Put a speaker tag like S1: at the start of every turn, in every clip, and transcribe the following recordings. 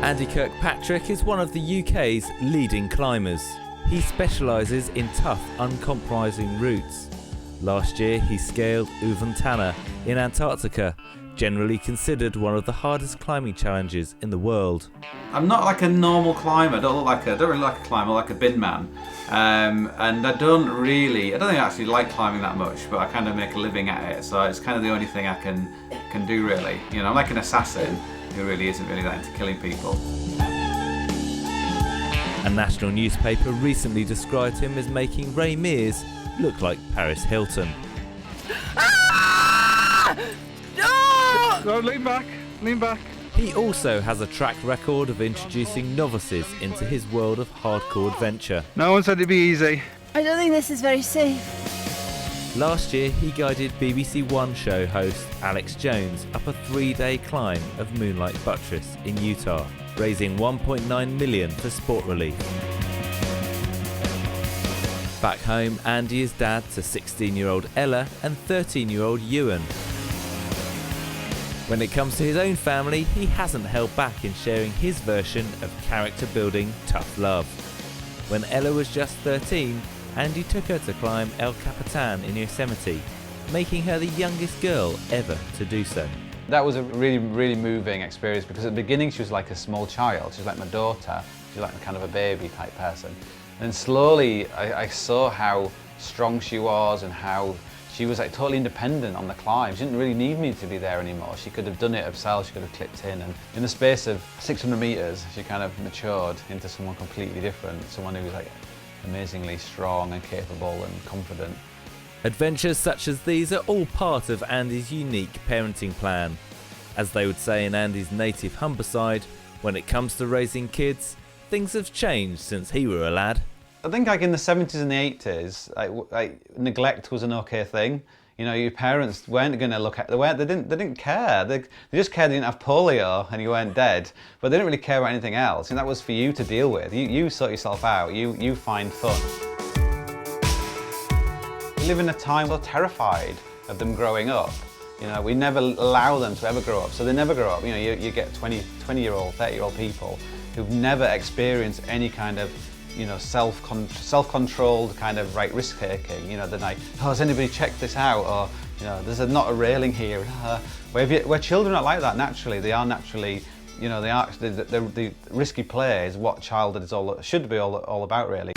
S1: Andy Kirkpatrick is one of the UK's leading climbers. He specialises in tough, uncompromising routes. Last year he scaled Uventana in Antarctica, generally considered one of the hardest climbing challenges in the world.
S2: I'm not like a normal climber. I don't really like a climber, like a bin man. And I don't think I actually like climbing that much, but I kind of make a living at it. So it's kind of the only thing I can do really. You know, I'm like an assassin who really isn't really that into killing people.
S1: A national newspaper recently described him as making Ray Mears look like Paris Hilton.
S3: No, lean back.
S1: He also has a track record of introducing novices into his world of hardcore adventure.
S3: No one said it'd be easy.
S4: I don't think this is very safe.
S1: Last year he guided BBC One show host Alex Jones up a 3-day climb of Moonlight Buttress in Utah, raising $1.9 million for sport relief. Back home, Andy is dad to 16-year-old Ella and 13-year-old Ewan. When it comes to his own family, he hasn't held back in sharing his version of character-building tough love. When Ella was just 13, Andy took her to climb El Capitan in Yosemite, making her the youngest girl ever to do so.
S5: That was a really, really moving experience because at the beginning she was like a small child. She was like my daughter. She was like kind of a baby type person. And slowly I saw how strong she was and how she was like totally independent on the climb. She didn't really need me to be there anymore. She could have done it herself, she could have clipped in. And in the space of 600 meters, she kind of matured into someone completely different, someone who was like amazingly strong and capable and confident.
S1: Adventures such as these are all part of Andy's unique parenting plan. As they would say in Andy's native Humberside, when it comes to raising kids, things have changed since he were a lad.
S5: I think like in the 70s and the 80s, like neglect was an okay thing. You know, your parents weren't going to look at, they didn't care. They just cared you didn't have polio and you weren't dead, but they didn't really care about anything else. And that was for you to deal with. You sort yourself out, you find fun. We live in a time we're terrified of them growing up. You know, we never allow them to ever grow up, so they never grow up. You know, you get 20-year-old, 30-year-old people who've never experienced any kind of, you know, self-controlled kind of risk-taking. You know, they're like, oh, has anybody checked this out? Or, you know, there's not a railing here. Where children are like that naturally, they are naturally, you know, the risky play is what childhood should be all about, really.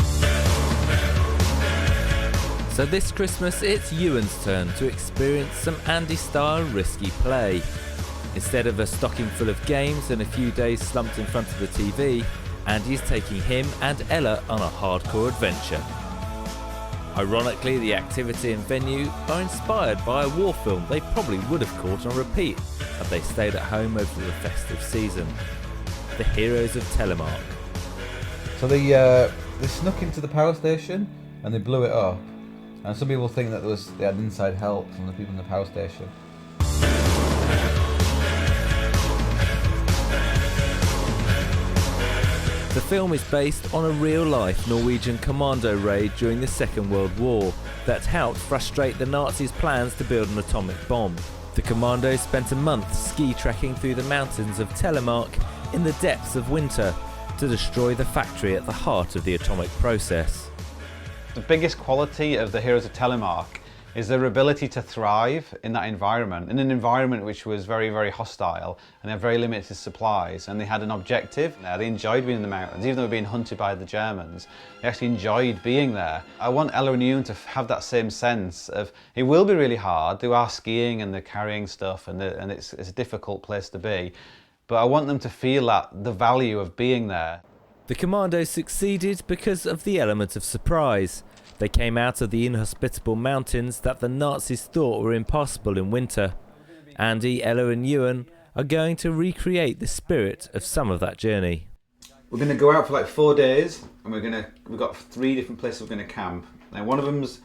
S1: So this Christmas, it's Ewan's turn to experience some Andy-style risky play. Instead of a stocking full of games and a few days slumped in front of the TV, Andy is taking him and Ella on a hardcore adventure. Ironically, the activity and venue are inspired by a war film they probably would have caught on repeat had they stayed at home over the festive season. The Heroes of Telemark.
S6: So they snuck into the power station and they blew it up. And some people think that they had inside help from the people in the power station.
S1: The film is based on a real-life Norwegian commando raid during the Second World War that helped frustrate the Nazis' plans to build an atomic bomb. The commandos spent a month ski trekking through the mountains of Telemark in the depths of winter to destroy the factory at the heart of the atomic process.
S5: The biggest quality of the Heroes of Telemark is their ability to thrive in that environment, in an environment which was very, very hostile and had very limited supplies, and they had an objective. They enjoyed being in the mountains, even though they were being hunted by the Germans. They actually enjoyed being there. I want Ella and Ewan to have that same sense of, it will be really hard, they are skiing and they're carrying stuff and it's a difficult place to be, but I want them to feel the value of being there.
S1: The commandos succeeded because of the element of surprise. They came out of the inhospitable mountains that the Nazis thought were impossible in winter. Andy, Ella and Ewan are going to recreate the spirit of some of that journey.
S2: We're going to go out for like 4 days and we've got 3 different places we're going to camp. Now one of them's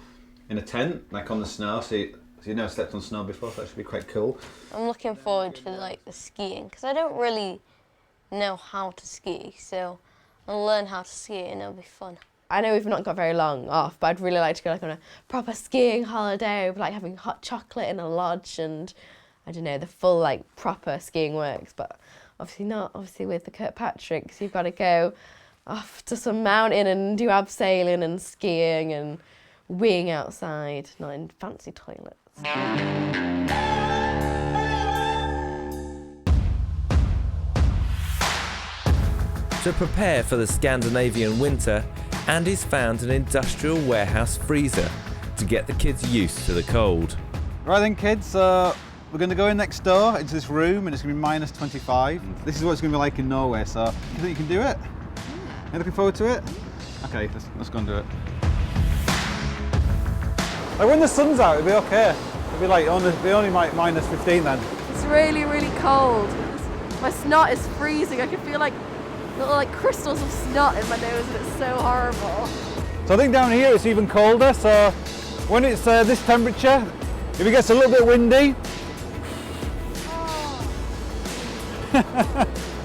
S2: in a tent, like on the snow, so you've never slept on snow before, so that should be quite cool.
S4: I'm looking forward to like the skiing because I don't really know how to ski, so I'll learn how to ski and it'll be fun.
S7: I know we've not got very long off, but I'd really like to go like on a proper skiing holiday with like having hot chocolate in a lodge and I don't know, the full like proper skiing works, but obviously not obviously with the Kirkpatricks. You've got to go off to some mountain and do abseiling and skiing and weeing outside, not in fancy toilets.
S1: To prepare for the Scandinavian winter, Andy's found an industrial warehouse freezer to get the kids used to the cold.
S5: Right then, kids, we're going to go in next door into this room and it's going to be minus 25. This is what it's going to be like in Norway, so you think you can do it? You looking forward to it? Okay, let's go and do it. Like when the sun's out, it'll be okay. It'll be like only minus 15 then.
S7: It's really, really cold. My snot is freezing. I can feel like little crystals of snot in my nose and it's so horrible.
S5: So I think down here it's even colder, so when it's this temperature, if it gets a little bit windy,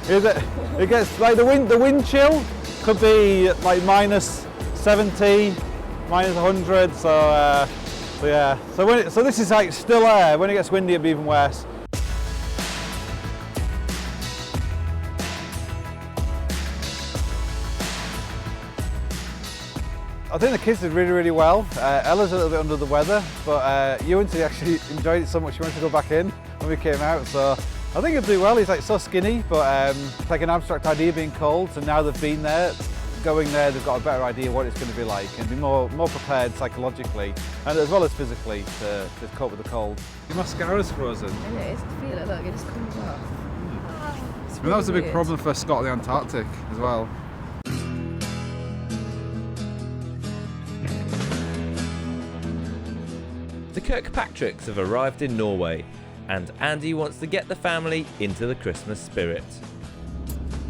S5: it gets like the wind chill could be like minus 70, minus 100, so yeah. So this is like still air. When it gets windy it'll be even worse. I think the kids did really, really well. Ella's a little bit under the weather, but Ewan actually enjoyed it so much he wanted to go back in when we came out. So I think he'll do well. He's like so skinny, but it's like an abstract idea being cold. So now they've been there, going there, they've got a better idea what it's going to be like and be more prepared psychologically and as well as physically to cope with the cold. Your mascara's frozen.
S7: It is. I feel it. Look, it just comes off.
S5: That was a big problem for Scott of the Antarctic as well.
S1: The Kirkpatricks have arrived in Norway, and Andy wants to get the family into the Christmas spirit.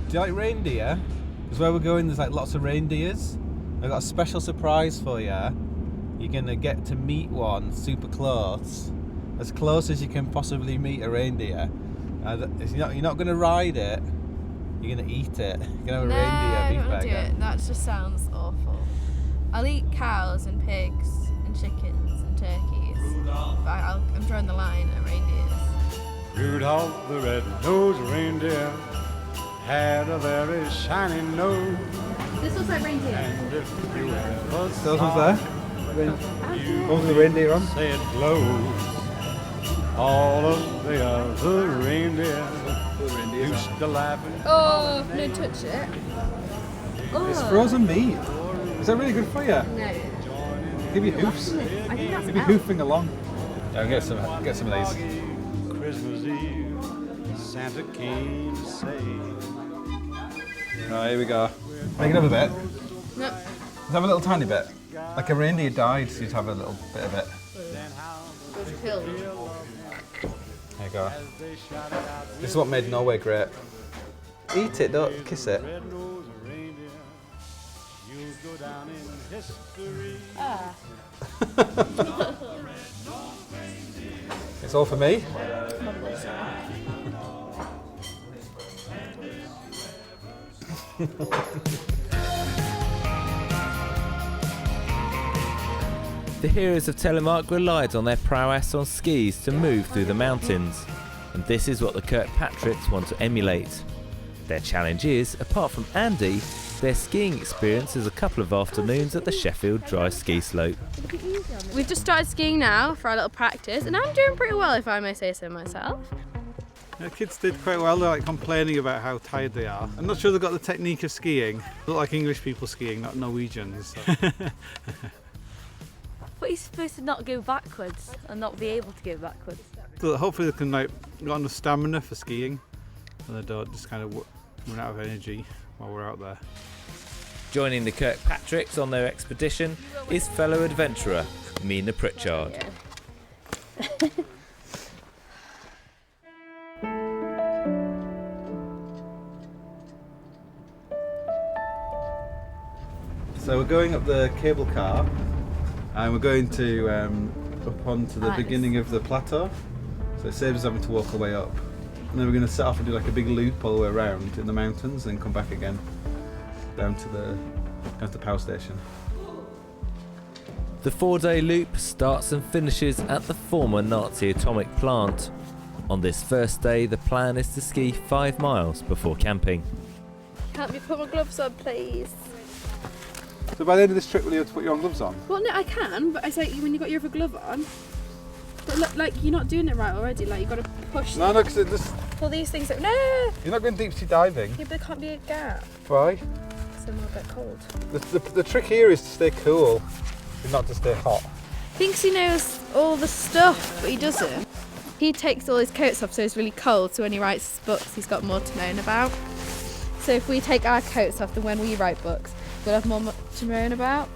S6: Do you like reindeer? Because where we're going, there's like lots of reindeers. I've got a special surprise for you. You're gonna get to meet one super close as you can possibly meet a reindeer. You're not gonna ride it. You're gonna eat it. You're gonna have a reindeer beef burger.
S7: Do it. That just sounds awful. I'll eat cows and pigs and chickens and turkeys. But I'm drawing the line at reindeers.
S3: Rudolph the red-nosed reindeer had a very shiny nose.
S7: This looks like reindeer.
S3: And if you ever
S6: Those ones there? What was the reindeer on?
S3: say it blows, all of the other reindeer used to laugh and
S7: Oh, no, touch it.
S6: It's frozen meat. Is that really good for you?
S7: No.
S6: Give you hoofs.
S7: I think that's
S6: Give you hoofing along. Yeah, get some of these.
S3: Christmas Eve, Santa came to say.
S6: Right, here we go. Make another bit.
S7: No.
S6: Let's have a little tiny bit. Like a reindeer died, so you'd have a little bit of it.
S7: It's killed.
S6: There you go. This is what made Norway great. Eat it, don't kiss it. It's all for me.
S1: The heroes of Telemark relied on their prowess on skis to move through the mountains, and this is what the Kirkpatricks want to emulate. Their challenge is, apart from Andy, their skiing experience is a couple of afternoons at the Sheffield Dry Ski Slope.
S7: We've just started skiing now for our little practice, and I'm doing pretty well, if I may say so myself.
S5: The kids did quite well. They're like complaining about how tired they are. I'm not sure they've got the technique of skiing. They look like English people skiing, not Norwegians. So.
S8: But you're supposed to not go backwards and not be able to go backwards.
S5: So hopefully they can got enough stamina for skiing and they don't just kind of run out of energy while we're out there.
S1: Joining the Kirkpatricks on their expedition is fellow adventurer Mina Pritchard.
S6: So we're going up the cable car and we're going to up onto the beginning of the plateau. So it saves us having to walk our way up. And then we're going to set off and do like a big loop all the way around in the mountains and come back again down to the power station.
S1: The 4-day loop starts and finishes at the former Nazi atomic plant. On this first day, the plan is to ski 5 miles before camping.
S9: Help me put my gloves on, please.
S6: So by the end of this trip, will you have to put your own gloves on?
S9: Well, no, I can, but I say when you got your other glove on. But look, like you're not doing it right already. Like you got to push.
S6: No, because this.
S9: Pull these things up. No.
S6: You're not going deep sea diving.
S9: Yeah, but there can't be a gap.
S6: Why?
S9: So I'm a bit cold.
S6: The trick here is to stay cool, and not to stay hot.
S9: Thinks he knows all the stuff, but he doesn't. He takes all his coats off so it's really cold, so when he writes books he's got more to moan about. So if we take our coats off, then when we write books we'll have more to moan about.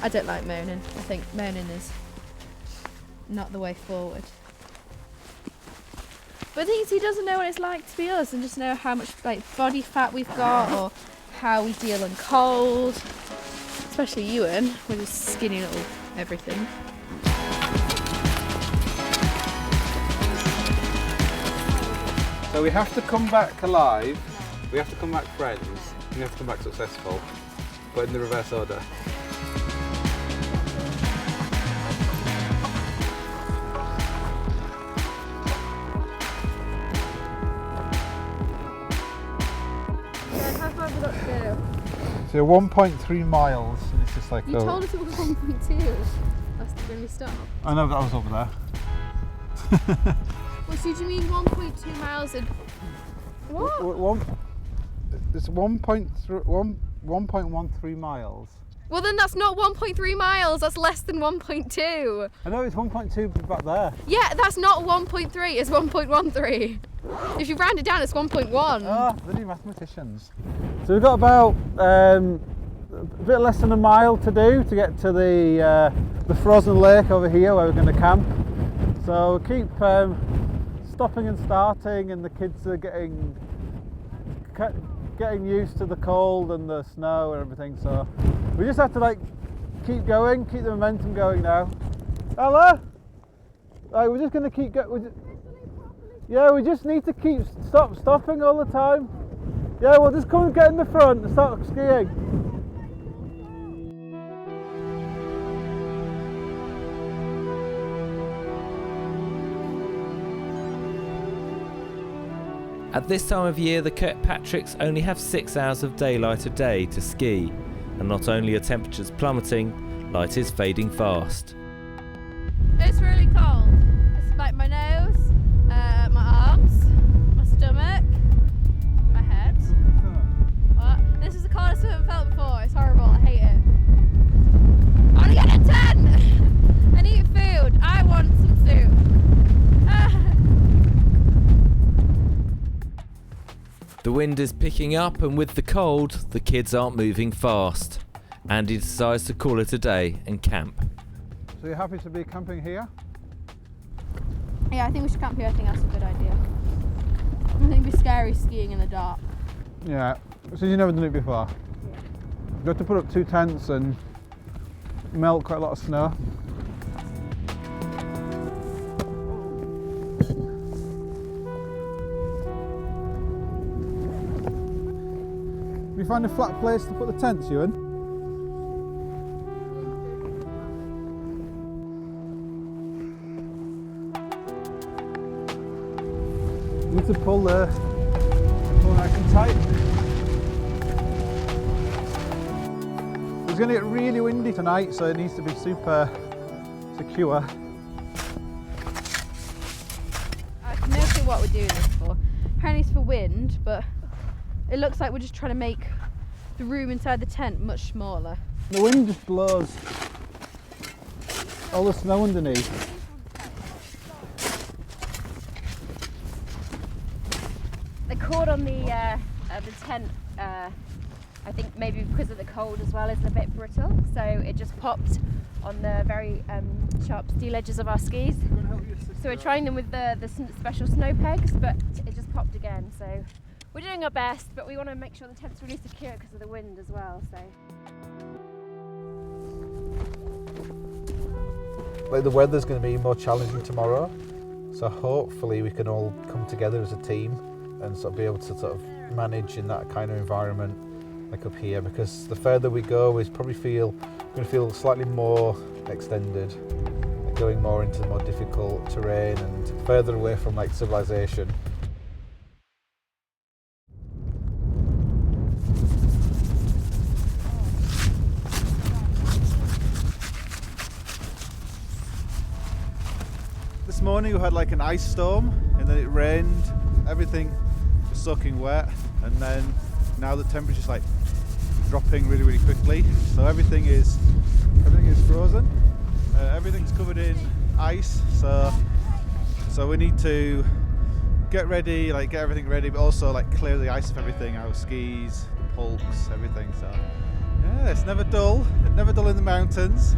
S9: I don't like moaning. I think moaning is not the way forward. But the thing is, he doesn't know what it's like to be us and just know how much like body fat we've got or how we deal in cold. Especially Ewan with his skinny little everything.
S6: So we have to come back alive, we have to come back friends, and we have to come back successful, but in the reverse order.
S9: How far have we got to go?
S6: So 1.3 miles, and it's just like...
S9: You told us it was 1.2 last time when we stopped.
S6: I know, that was over there.
S9: Well, so do you mean 1.2 miles in... What?
S6: It's 1.13 miles.
S9: Well then that's not 1.3 miles, that's less than 1.2.
S6: I know it's 1.2 back there.
S9: Yeah, that's not 1.3, it's 1.13. If you round it down, it's 1.1.
S6: Oh, bloody mathematicians. So we've got about a bit less than a mile to do to get to the frozen lake over here where we're going to camp. So keep stopping and starting, and the kids are getting used to the cold and the snow and everything. So we just have to like keep going, keep the momentum going now. Ella, right, we're just going to keep going. Yeah, we just need to keep stopping all the time. Yeah, we'll just come and get in the front and start skiing.
S1: At this time of year, the Kirkpatricks only have 6 hours of daylight a day to ski, and not only are temperatures plummeting, light is fading fast.
S9: It's really cold. It's like my nose, my arms, my stomach, my head. What? This is the coldest I've ever felt before. It's horrible. I hate it. I want to get a tent! I need food. I want some soup.
S1: The wind is picking up, and with the cold, the kids aren't moving fast. Andy decides to call it a day and camp.
S6: So you're happy to be camping here?
S9: Yeah, I think we should camp here. I think that's a good idea. I think it'd be scary skiing in the dark.
S6: Yeah, so you've never done it before? Yeah. You've got to put up 2 tents and melt quite a lot of snow. Have you found a flat place to put the tents, Ewan? You need to pull nice and tight. It's going to get really windy tonight, so it needs to be super secure.
S9: I have no clue what we're doing this for. Apparently it's for wind, but it looks like we're just trying to make the room inside the tent much smaller.
S6: The wind just blows all the snow underneath.
S10: The cord on the tent, I think maybe because of the cold as well, is a bit brittle, so it just popped on the very sharp steel edges of our skis. So we're trying them with the special snow pegs, but it just popped again. So we're doing our best, but we want to make sure the tent's really secure because of the wind as well. So.
S6: Like the weather's going to be more challenging tomorrow, so hopefully we can all come together as a team and sort of be able to sort of manage in that kind of environment like up here, because the further we go we probably going to feel slightly more extended. Like going more into more difficult terrain and further away from like civilization. This morning we had like an ice storm and then it rained, everything was soaking wet, and then now the temperature's like dropping really, really quickly. So everything is frozen. Everything's covered in ice, so we need to get ready, like get everything ready, but also like clear the ice of everything, our skis, the pulks, everything. So yeah, it's never dull. It's never dull in the mountains.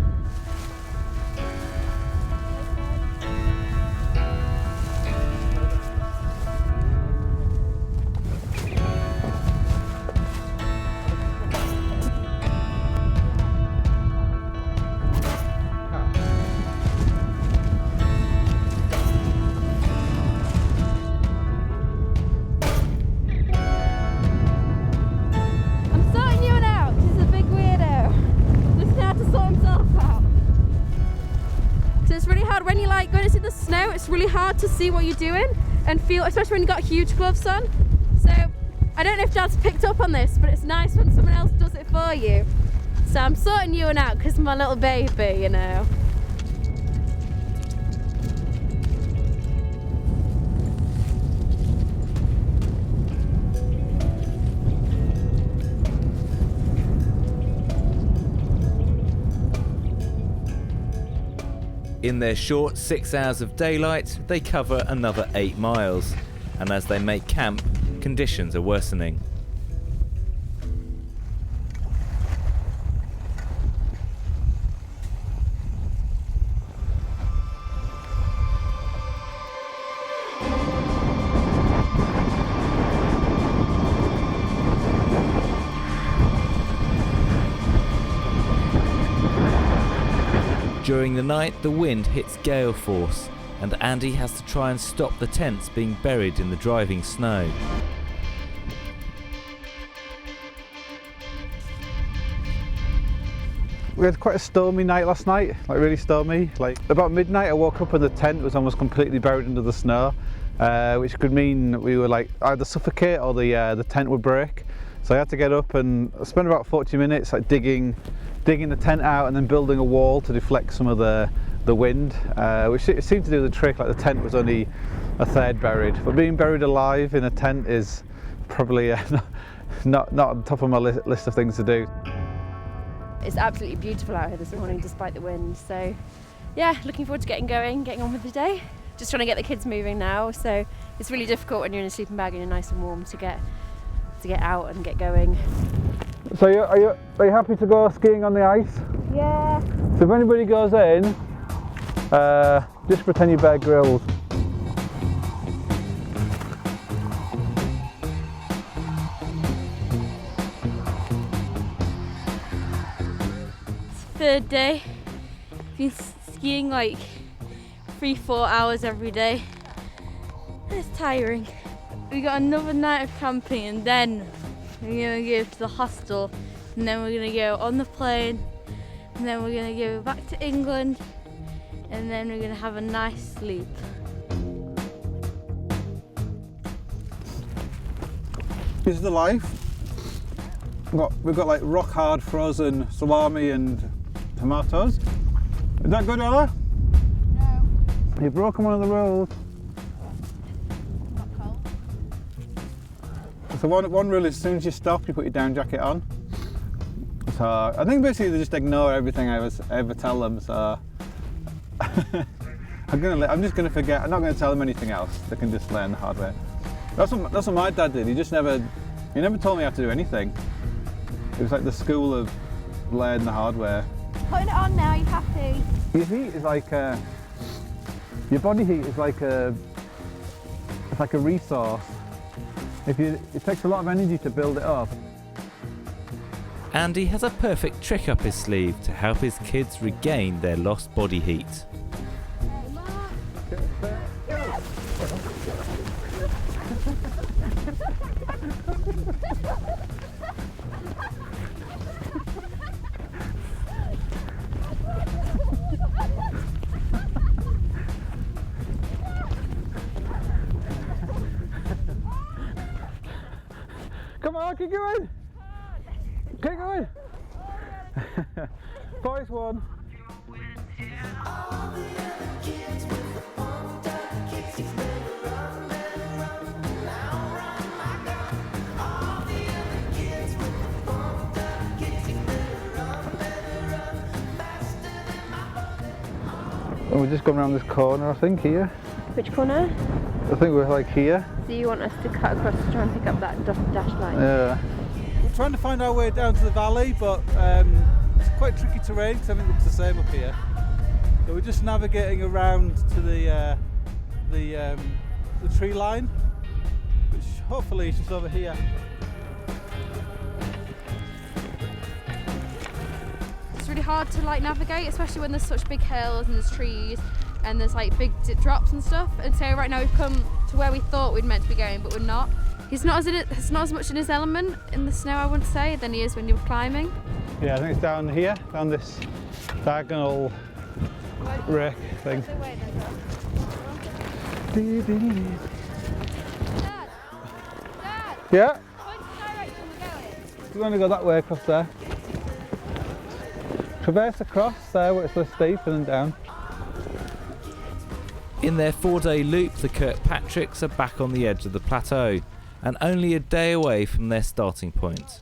S9: When you like going into the snow, it's really hard to see what you're doing and feel, especially when you've got huge gloves on. So I don't know if Dad's picked up on this, but it's nice when someone else does it for you. So I'm sorting you out because my little baby, you know.
S1: In their short 6 hours of daylight, they cover another 8 miles, and as they make camp, conditions are worsening. During the night, the wind hits gale force, and Andy has to try and stop the tents being buried in the driving snow.
S5: We had quite a stormy night last night, like really stormy. Like about midnight I woke up and the tent was almost completely buried under the snow, which could mean we were like either suffocate or the tent would break. So I had to get up and spend about 40 minutes like digging the tent out and then building a wall to deflect some of the wind, which seemed to do the trick. Like the tent was only a third buried, but being buried alive in a tent is probably not on the top of my list of things to do.
S10: It's absolutely beautiful out here this morning despite the wind, so yeah, looking forward to getting on with the day. Just trying to get the kids moving now, so it's really difficult when you're in a sleeping bag and you're nice and warm to get out and get going.
S5: So are you happy to go skiing on the ice?
S10: Yeah.
S5: So if anybody goes in, just pretend you're Bear Grylls.
S8: Third day. Been skiing like 3-4 hours every day. It's tiring. We got another night of camping and then we're gonna go to the hostel and then we're gonna go on the plane and then we're gonna go back to England and then we're gonna have a nice sleep.
S6: This is the life. We've got like rock hard frozen salami and tomatoes. Is that good, Ella?
S9: No.
S6: You've broken one of the rules.
S9: Not cold.
S6: So one rule is as soon as you stop, you put your down jacket on. So I think basically they just ignore everything I ever tell them. So I'm just gonna forget. I'm not gonna tell them anything else. They can just learn the hard way. That's what my dad did. He never told me how to do anything. It was like the school of learn the hard way.
S9: Putting it on now, you happy?
S6: Your heat is like your body heat is like a resource. It takes a lot of energy to build it up.
S1: Andy has a perfect trick up his sleeve to help his kids regain their lost body heat.
S6: Oh, keep going! Keep going! Boys won. And we're just going around this corner, I think, here.
S10: Which corner?
S6: I think we're like here.
S10: Do you want us to cut across to try and pick up that dashed line?
S6: Yeah. We're trying to find our way down to the valley, but it's quite tricky terrain because everything looks the same up here. So we're just navigating around to the tree line, which hopefully is just over here.
S9: It's really hard to like navigate, especially when there's such big hills and there's trees and there's like big drops and stuff. And so right now we've come to where we thought we'd meant to be going, but we're not. He's not as much in his element in the snow, I wouldn't say, than he is when you're climbing.
S5: Yeah, I think it's down here, down this diagonal wreck thing.
S9: Dad! Dad!
S5: Yeah,
S9: Point the direction we're going.
S5: we're going to go that way across there. Traverse across there where it's less steep and then down.
S1: In their 4-day loop, the Kirkpatricks are back on the edge of the plateau and only a day away from their starting point.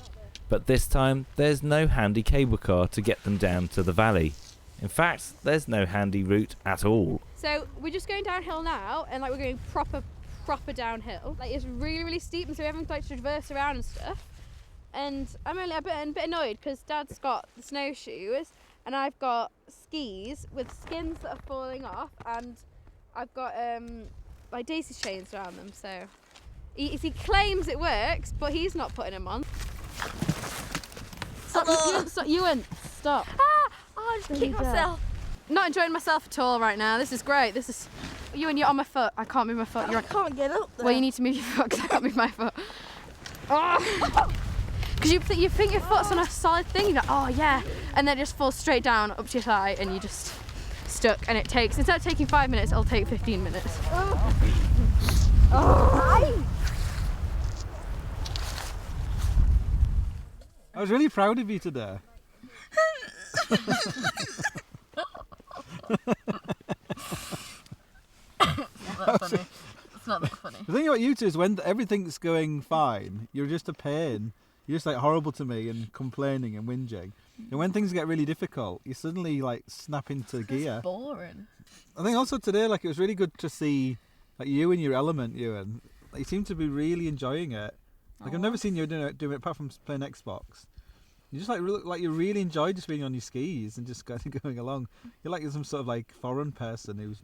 S1: But this time, there's no handy cable car to get them down to the valley. In fact, there's no handy route at all.
S9: So we're just going downhill now, and like we're going proper downhill. Like it's really, really steep, and so we're having to like traverse around and stuff. And I'm only a bit annoyed because Dad's got the snowshoes, and I've got skis with skins that are falling off, and I've got like daisy chains around them. So he claims it works, but he's not putting them on. Stop, Ewan, stop.
S8: I just kicked myself.
S9: Not enjoying myself at all right now. This is great. This is Ewan, you're on my foot. I can't move my foot.
S8: I can't get up there.
S9: Well, you need to move your foot because I can't move my foot. Because you think your foot's on a solid thing, you're like, oh yeah, and then it just falls straight down up to your thigh and you just stuck, and it takes, instead of taking 5 minutes, it'll take 15 minutes.
S6: I was really proud of you today.
S8: It's not that funny.
S6: The thing about you two is when everything's going fine, you're just a pain. You're just like horrible to me and complaining and whinging. And when things get really difficult, you suddenly like snap into gear.
S8: It's boring.
S6: I think also today, like it was really good to see like you in your element, Ewan. Like, you seem to be really enjoying it. Like I've never seen you do it apart from playing Xbox. You just like you really enjoy just being on your skis and just kind of going along. You're like some sort of like foreign person who's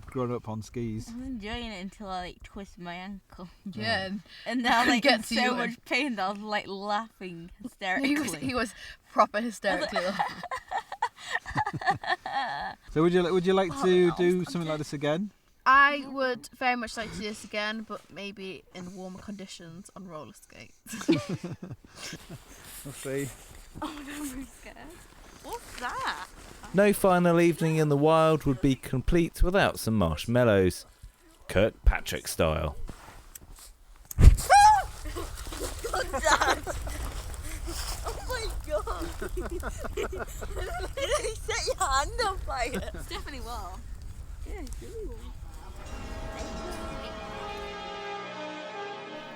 S6: grown up on skis.
S8: I'm enjoying it until I like twist my ankle.
S11: Yeah.
S8: And now like in
S11: Gets
S8: so
S11: you.
S8: much pain that I was like laughing hysterically.
S11: He was proper hysterically laughing.
S6: So would you like to do something like this again?
S11: I would very much like to do this again, but maybe in warmer conditions on roller skates.
S6: Let's see.
S8: Oh no, I'm really scared. What's that?
S1: No final evening in the wild would be complete without some marshmallows, Kirkpatrick style.
S8: What's that? Oh my god! You set your hand on fire. It's definitely warm. Yeah, it's really warm.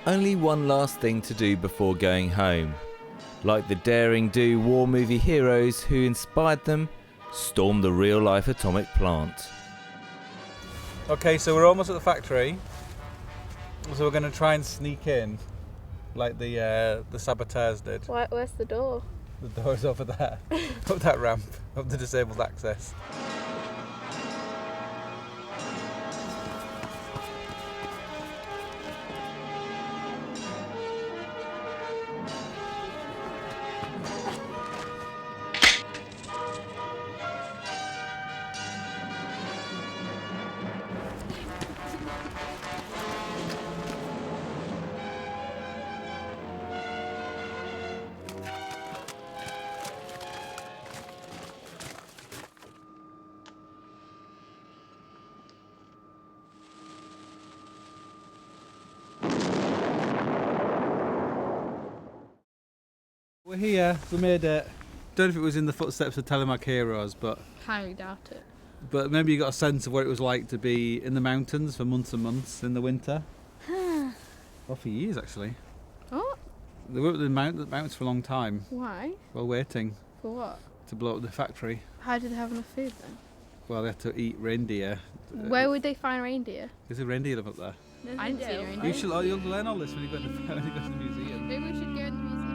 S1: Only one last thing to do before going home. Like the daring-do war movie heroes who inspired them, storm the real-life atomic plant.
S6: Okay, so we're almost at the factory. So we're going to try and sneak in, like the saboteurs did.
S9: Where's the door?
S6: The door's over there, up that ramp, up the disabled access. We're here, we made it. Don't know if it was in the footsteps of Telemark heroes, but
S11: Highly doubt it.
S6: maybe you got a sense of what it was like to be in the mountains for months and months in the winter. Well, for years actually.
S11: What?
S6: They were at the mountains for a long time
S11: Why?
S6: while waiting
S11: For what?
S6: to blow up the factory.
S11: How did they have enough food then?
S6: Well, they had to eat reindeer.
S11: Where would they find reindeer?
S6: There's a reindeer live up there.
S11: I didn't see a reindeer.
S6: You'll learn all this when you go to the museum.
S11: Maybe we should go in the museum.